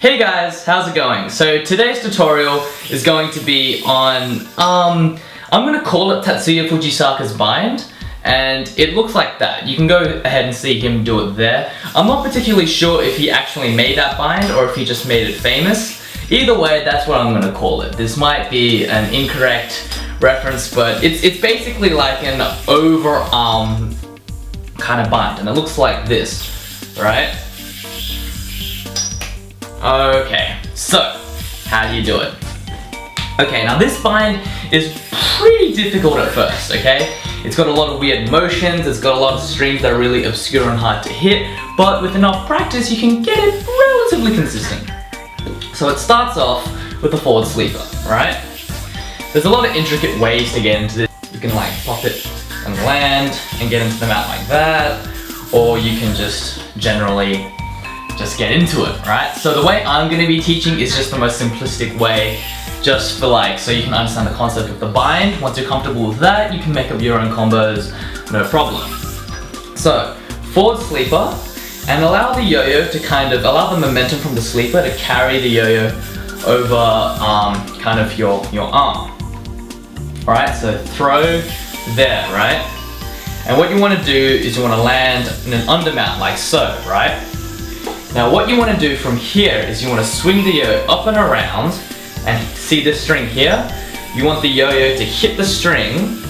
Hey guys, how's it going? So today's tutorial is going to be on, I'm going to call it Tatsuya Fujisaka's bind, and it looks like that. You can go ahead and see him do it there. I'm not particularly sure if he actually made that bind or if he just made it famous. Either way, that's what I'm going to call it. This might be an incorrect reference, but it's basically like an overarm kind of bind, and it looks like this, right? Okay, so how do you do it? Okay, now this bind is pretty difficult at first, okay? It's got a lot of weird motions, it's got a lot of strings that are really obscure and hard to hit, but with enough practice you can get it relatively consistent. So it starts off with a forward sleeper, right? There's a lot of intricate ways to get into this. You can like pop it and land and get into the mat like that, or you can just generally just get into it, right? So the way I'm going to be teaching is just the most simplistic way, just for like, so you can understand the concept of the bind. Once you're comfortable with that, you can make up your own combos, no problem. So, forward sleeper, and allow the yo-yo to allow the momentum from the sleeper to carry the yo-yo over kind of your arm. Alright, so throw there, right? And what you want to do is you want to land in an undermount like so, right? Now what you want to do from here is you want to swing the yo-yo up and around, and see this string here? You want the yo-yo to hit the string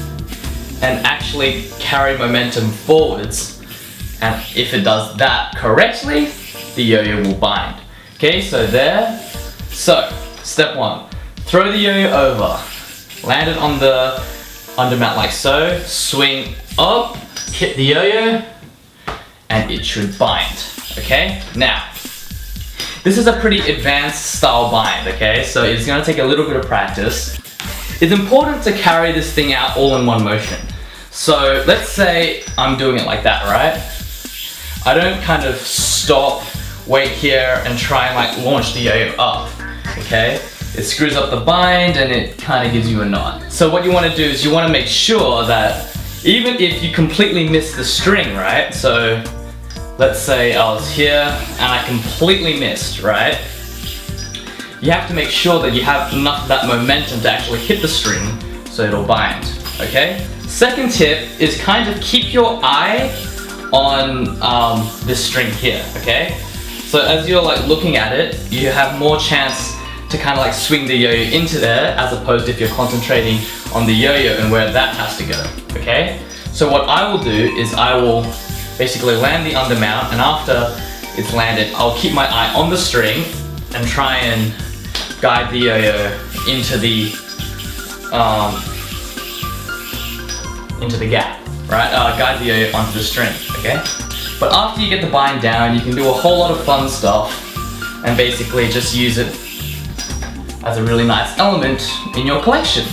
and actually carry momentum forwards, and if it does that correctly, the yo-yo will bind. Okay, so there. So, step one, throw the yo-yo over, land it on the undermount like so, swing up, hit the yo-yo, and it should bind. Okay, now, this is a pretty advanced style bind, okay? So it's gonna take a little bit of practice. It's important to carry this thing out all in one motion. So let's say I'm doing it like that, right? I don't kind of stop, wait here, and try and like launch the yo-yo up, okay? It screws up the bind and it kind of gives you a knot. So what you wanna do is you wanna make sure that even if you completely miss the string, right? So let's say I was here and I completely missed, right? You have to make sure that you have enough of that momentum to actually hit the string so it'll bind, okay? Second tip is kind of keep your eye on this string here, okay? So as you're like looking at it, you have more chance to kind of like swing the yo-yo into there as opposed to if you're concentrating on the yo-yo and where that has to go, okay? So what I will do is I will basically land the undermount, and after it's landed, I'll keep my eye on the string and try and guide the yo-yo into the gap, right? Guide the yo-yo onto the string, okay? But after you get the bind down, you can do a whole lot of fun stuff and basically just use it as a really nice element in your collection.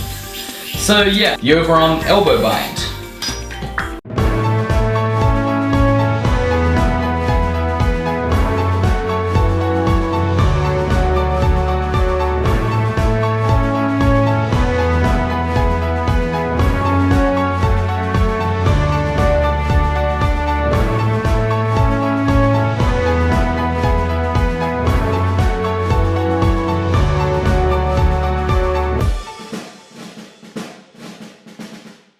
So yeah, the overarm elbow bind.